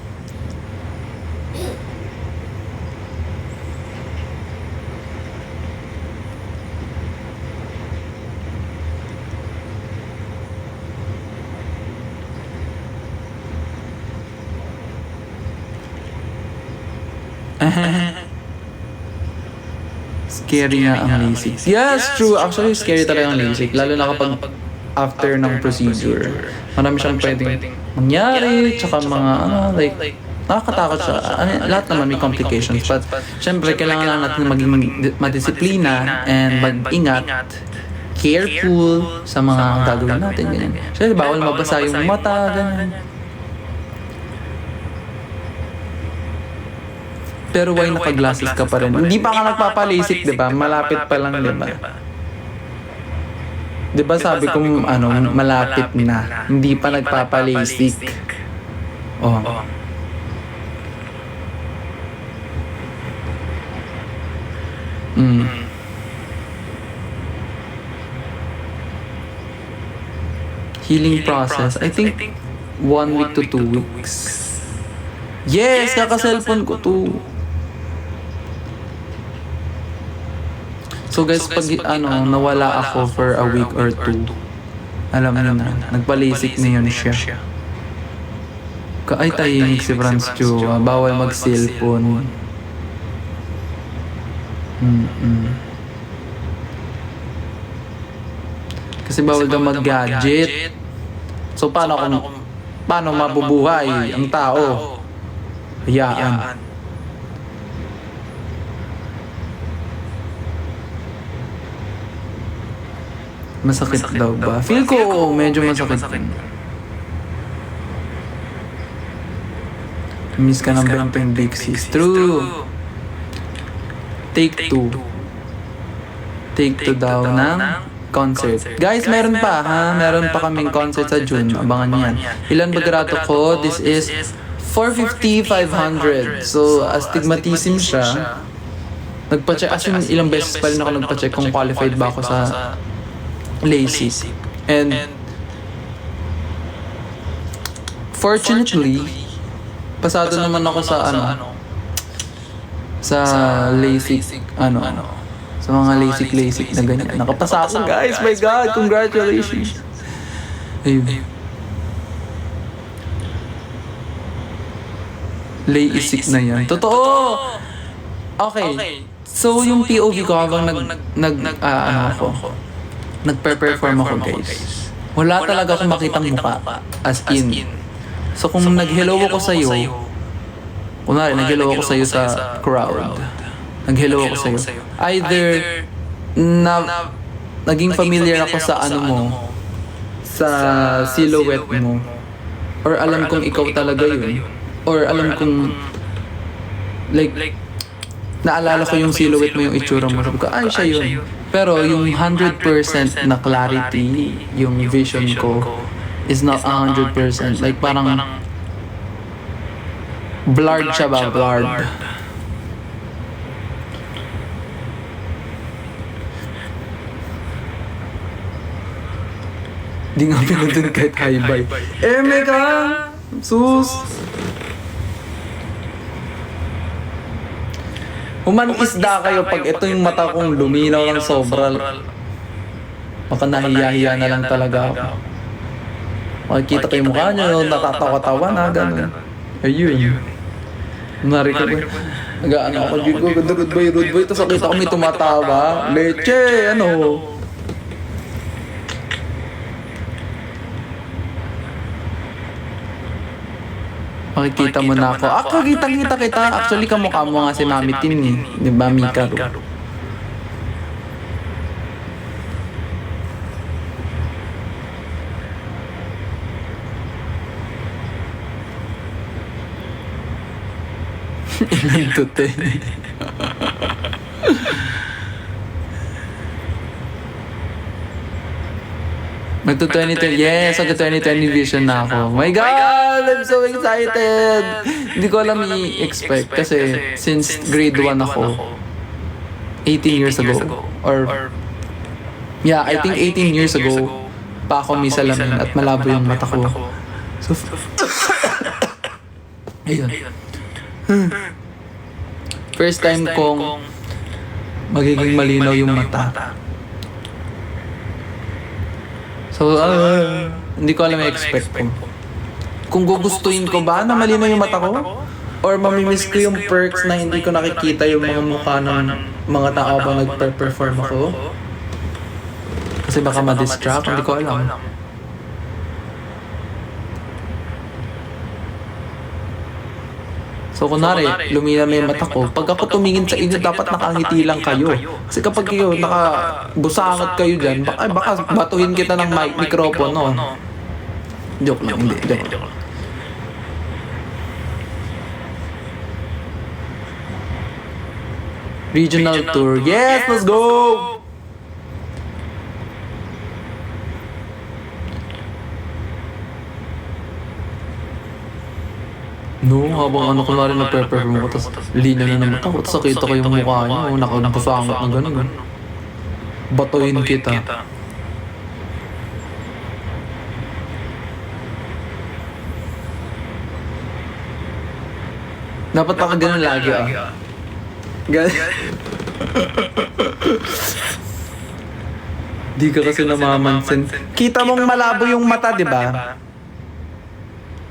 Scary nga ang LASIK. Yes, true. Actually, scary talaga ang LASIK. Lalo na kapag after ng procedure. Marami siyang pwedeng mangyari, tsaka mga like, nakakatakot siya. Lahat naman may complications. But, syempre, kailangan lang natin maging madisiplina and mag-ingat, careful sa mga gagawin natin. Ganyan. Syempre, bawal mabasa yung mata, ganyan. Pero why naka-glasses ka pa rin? Hindi pa ka nagpapalasik, di ba? Malapit pa lang, di ba? Di ba sabi ko, malapit na. Hindi pa nagpapalasik. Oh. Healing process. I think 1 week to 2 weeks. Yes, kaka-cellphone ko to. So guys, pag nawala ako for a week or 2, alam mo na, nagpalisik na yun siya. Ay, tahimik si Franz Chua. Bawal mag-cellphone. Kasi bawal daw mag-gadget. So paano mabubuhay ang tao? Hayaan. Masakit daw ba? Feel ko medyo masakit. Miss ka ng Benteng Big Sis. True. Take 2. Take 2 daw ng concert. Guys, meron pa ha? Meron pa kaming concert sa June. Abangan niyan. Ilan ba grato ko? This is 450, 500. So, astigmatism siya. Nagpa-check. As in, ilang beses pa rin ako nagpa-check kung qualified ba ako sa LASIK. And fortunately, pasado naman ako sa sa LASIK, sa mga LASIK na ganyan. Nakapasa ako, guys. My God, congratulations. Ayun. LASIK na yan. Totoo! Okay. So, yung POV ko habang nagpe-perform ako, guys. Wala talaga akong makitang mukha. As in. So, kung nag-hello ako sa'yo, kunwari, nag-hello ako sa'yo sa crowd. Nag-hello ako sa'yo. Either, naging familiar ako sa sa silhouette mo. Or alam kong ikaw talaga yun. Or alam kong, like, naalala ko yung silhouette mo, yung itsura mo. Sabi ko, ay, siya yun. Pero yung 100% na clarity, yung vision ko, is not 100%. Like, parang, blurred siya ba? Blurred. Di nga pinundun kahit hi-bye. Mega! Sus! Humanisda kayo pag ito yung mata kong luminaw ng sobra. Baka nahiya-hiya na lang talaga ako. Makikita ko yung mukha nyo, natatawa-tawa na, gano'n. Ayun. Nari ko ba? Nag-ano ako, Jigo, good boy. Tapos nakita ko may tumatawa. Leche, Makikita mo na ako. Kita kita. Actually, kamukha mo nga si Mami Tin eh. Di ba, Mikaru? Tute. Magto-2020, yes, magto-2020 vision na ako. My God, I'm so excited! Hindi ko alam i-expect kasi since grade 1 ako, 18 years ago, or yeah, I think 18 years ago, pa ako may salamin at malabo yung mata ko. So, ayun. First time kong magiging malinaw yung mata. So, hindi ko alam i-expect ko. Kung gugustuhin ko ba na malinaw yung mata ko? or mamimiss ko yung perks na hindi ko nakikita yung mga mukha ng mga tao habang nagpe-perform ako. Kasi baka ma-distract, hindi ko alam. So kunwari, lumina na yung mata ko. Pag ako tumingin sa inyo, dapat nakangiti lang kayo. Kasi kapag kayo nakabusangat kayo dyan, baka batuhin kita ng mikropono. Joke lang, hindi. Joke lang. Regional tour. Yes, let's go! No, habang ano ko na rin na-perform ko, tapos linya na naman ako, tapos nakita ko yung mukha niyo, nakabusangat na gano'n. Batuhin kita. Dapat baka ganun lagi Di ka kasi namamansin. Kita mong malabo yung mata, di ba?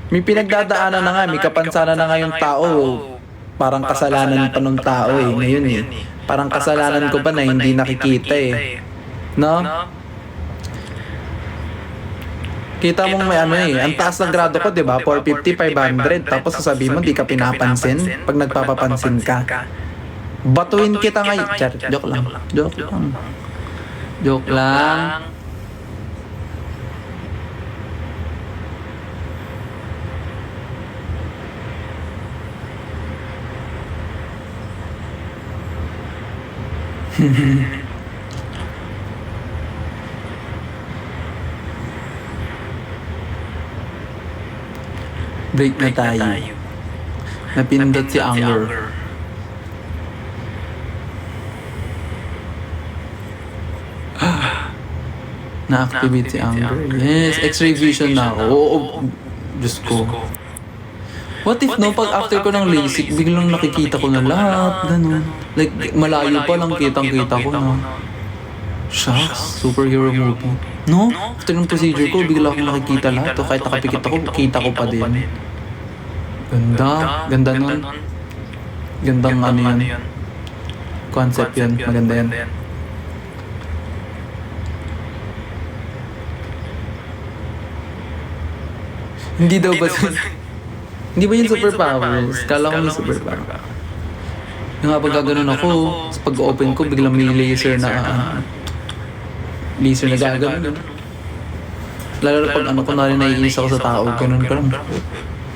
May pinagdadaanan na nga, may kapansanan na nga yung tao. Parang kasalanan pa ng tao ngayon Parang kasalanan ko pa na hindi nakikita No? Kita mong may ang taas ng grado ko, di ba? 450, 500. Tapos sasabihin mo, di ka pinapansin pag nagpapapansin ka. Batuin kita ngayon. Joke lang. Joke lang. Joke lang. Break na tayo. Napindot si Anger. Na-activate si Anger. Yes, X-ray vision na ako. Oo, Diyos ko. What if no, pag after ko ng LASIK, biglang nakikita ko na lahat, ganun. Like, malayo pa lang kitang-kita ko na. Shucks, superhero movie. No? After ng procedure ko, bigla akong nakikita lahat. O kahit nakapikit ako, kita ko pa din. Ganda. Ganda nun. Gandang ano yan. Concept yan. Maganda yan. Hindi daw ba hindi ba yung superpowers? Kala ko may superpower. Yung nga pag gaganon ako, pag open ko, biglang may laser na gaganon. Lalo na pag ano ko na rin naiinis ako sa tao, ganun ka lang.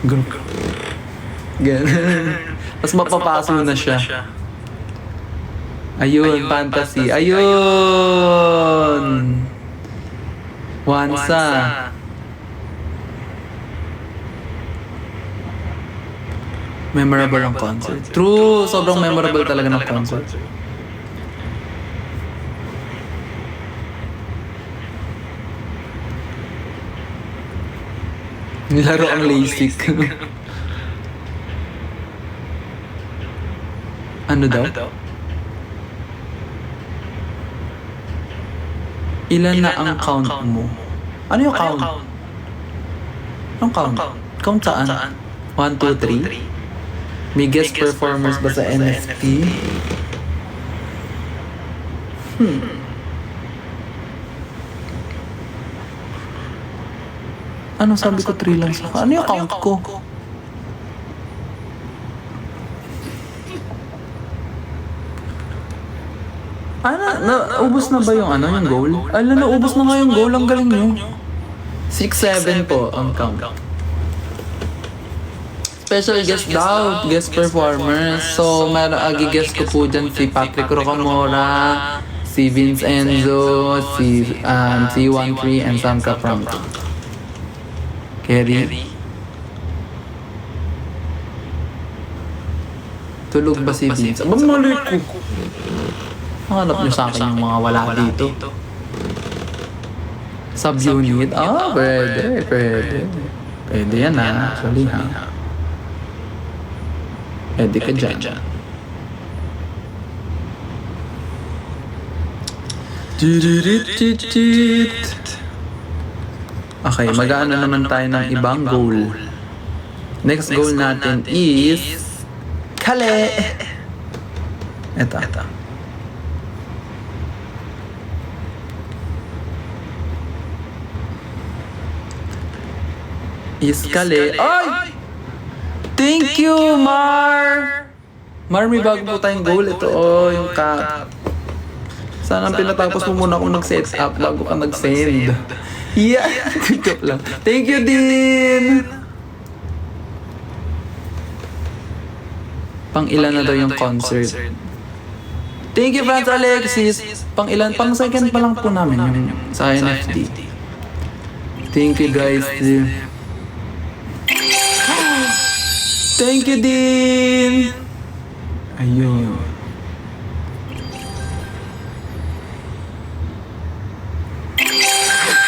Ganun. Tapos mapapaso na siya. Ayun, fantasy. Ayun! Wansa. Memorable ang concert. True! Sobrang memorable talaga ng concert. Nilaro ang LASIK. Ano daw? Ilan na ang count mo? Ano yung count? Anong count? Count saan? 1, 2, 3? May guest performers ba sa NFT? Ano sabi ko 3 lang sa ano yung count ko? Naubos na ba yung yung goal? Naubos na nga yung goal. Ang galing nyo. 6-7 po ang count. Special guest daw, guest performers. So, guest ko po dyan si Patrick Rocamora, si Vince Enzo, si C13, and Sam Capranco. Kerry. Tulog ba si Vince? Abang mali ko. Hanap niyo sa akin yung mga wala dito. Subunit? Pwede. Pwede yan actually Pwede ka dyan. Okay, mag-aano naman tayo ng ibang goal. Next goal natin is Kale! Ito. Iskale. Ay! Thank you, Mar! Mar, may bago po tayong goal. Ito, yung cat. Sana pinatapos mo muna akong mag-set up bago ka nag-send. Yeah! Joke lang. Thank you, Din! Pang ilan na daw yung concert? Thank you, Franz Alexis! Pang ilan? Pang second pa lang po namin yung sa NFT. Thank you, guys. Thank you, Din! Ayun.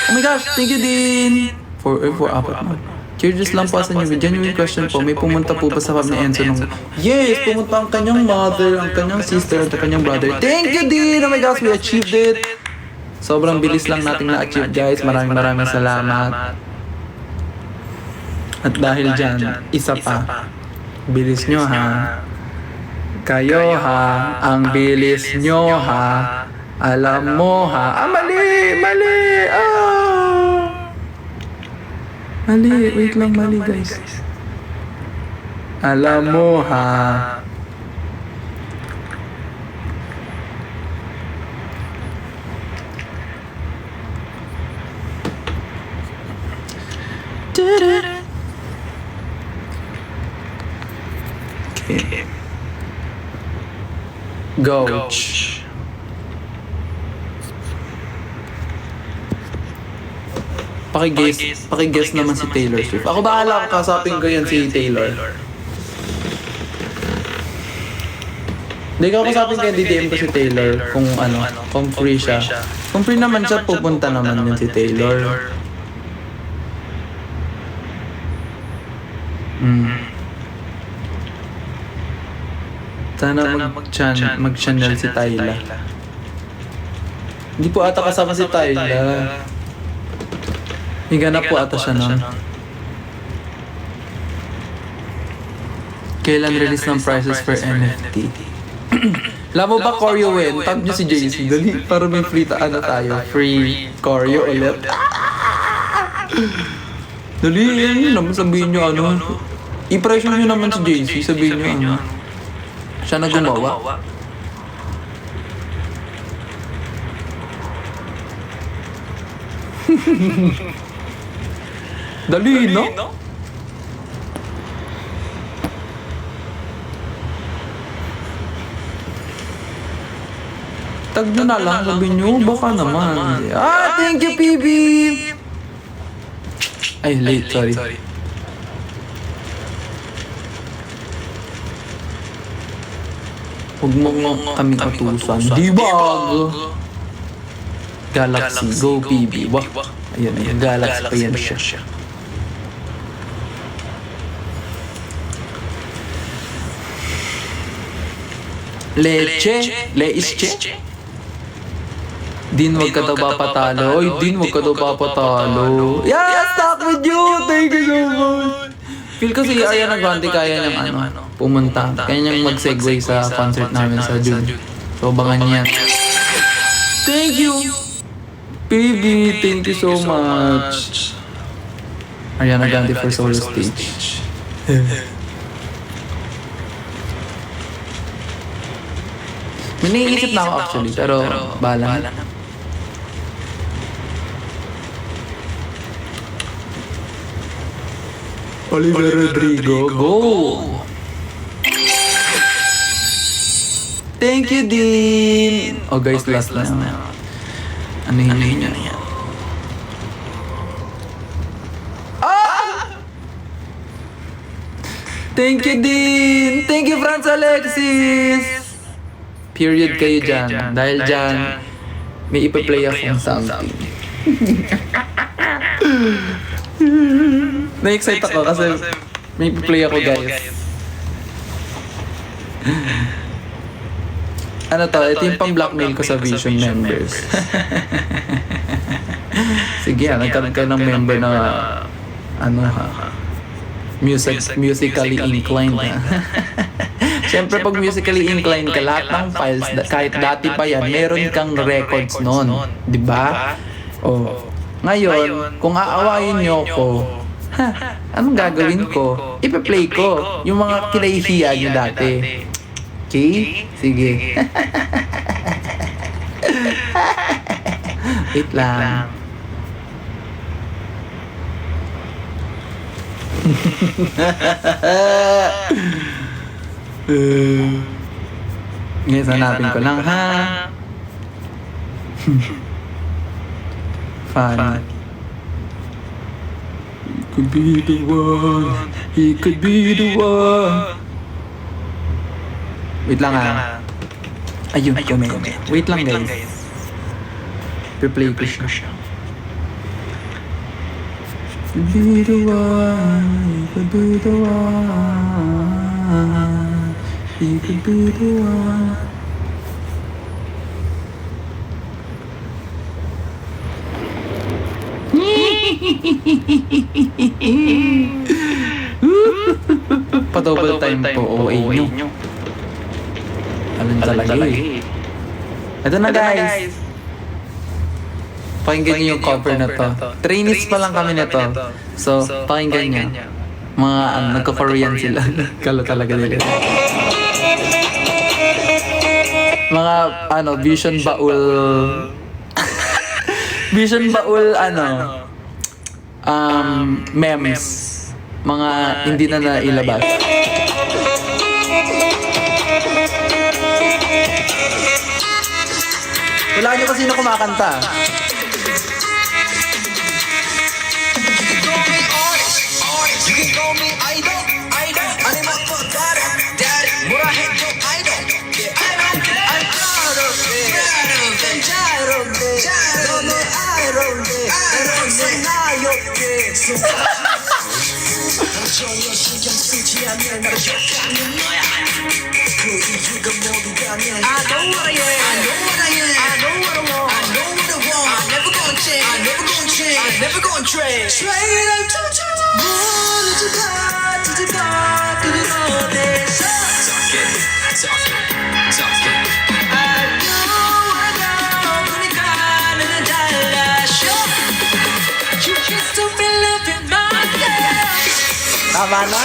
Oh my gosh, thank you, Din! For apat na. Curious lang po sa inyo. Genuine question po. May pumunta po ba sa pub ni Enzo nung... Yes! Pumunta ang kanyang mother, ang kanyang sister, at ang kanyang brother. Thank you, Din! Oh my gosh, we achieved it! Sobrang bilis lang natin na-achieve, guys. Maraming salamat. At dahil dyan, isa pa. Bilis nyo, ha? Kayo, ha? Ang bilis nyo, ha? Alam mo, ha? Ah, mali! Mali, wait lang, mali, guys. Alam mo, ha? Okay. Gouch. Paki-guess naman si Taylor Swift. Ako bahala ko, kasapin ko yan si Taylor. Hindi ko kasapin ko yan, DDM ko si Taylor kung free siya. Kung free naman siya, pupunta naman yun si Taylor. Sana mag-channel si Tyla. Hindi po ata kasama si Tyla. Higanap po ata siya nun. Kailan release ng prices for NFT? Alam mo ba, Choreo win? Tag nyo si JC. Dali, para may free tayo. Free Choreo ulit. Dali, yan naman sabihin nyo i-pressure nyo naman si JC. Sabihin nyo siya na gumawa. Dali, no? Tag nyo na lang, sabihin nyo, baka naman. Ah, thank you, PB! Ay, late, sorry. Huwag mo kaming atusan. Dibag! Galaxy, go PB. Wah, ayan, Galaxy pa yan siya. Leche? Din, wag ka daw papatalo. Oy, Din, wag ka daw papatalo. Yeah, stuck with you! Thank you so much! Feel ko si Ariana Grande kaya niyang pumunta. Kaya niyang mag-segue sa concert namin sa June. So, abangan niya. Thank you! PB, thank you so much. Ariana Grande for solo stage. May naiisip na ako actually, pero bahala na. Oliver Rodrigo, go! Thank you, Din! Oh guys, last na. Ano yun? Ah! Thank you, Din! Thank you, Franz Alexis! Period kayo dyan. Dahil dyan, may ipa-play akong something. Na-excite ako kasi may ipa-play ako, guys. Ano to? Ito yung pang-blackmail ko sa Vision members. Sige, nagkaroon ka ng member na musically inclined, ha? Siyempre, pag musically inclined ka, lahat ng files, kahit dati pa yan, meron kang records nun. Di ba? Oh. Ngayon, kung aawayin nyo ko, anong gagawin ko? Ipe-play ko yung mga kinahihiya nyo dati. Okay? Sige. Wait lang. Ngayon, hanapin ko lang, ha? Fun. He could be the one. He could be the one. Wait lang, ha? Ayun, comment. Wait lang, guys. Replay ko siya. He could be the one. He could be the one. He could be the one. Pa-double time po OA nyo. Alam talaga eh. Ito na guys. Pakinggan nyo yung cover na to. Trainees pa lang kami nito. So, pakinggan nyo. Mga nagka-Korean sila. Kalo talaga nila. Mga Vision Baul. Vision Baul memes. Mga hindi na nailabas. Wala nyo kasi na kumakanta. You can call me idol, idol. 아니면 또 다른, 다른. 뭐라 해도 idol. Yeah, I'm proud of it. 자유롭게, 너는 아이ron데. 나는 나였게. 전혀 신경 쓰지 않는 나를 욕하는 너야. 그 이유가 뭐냐면 I know what I am. I know what I am. I know what I want. I know what I want. I'm never gonna change. I'm never gonna change. I'm never gonna trade. Straight up to the Tama na.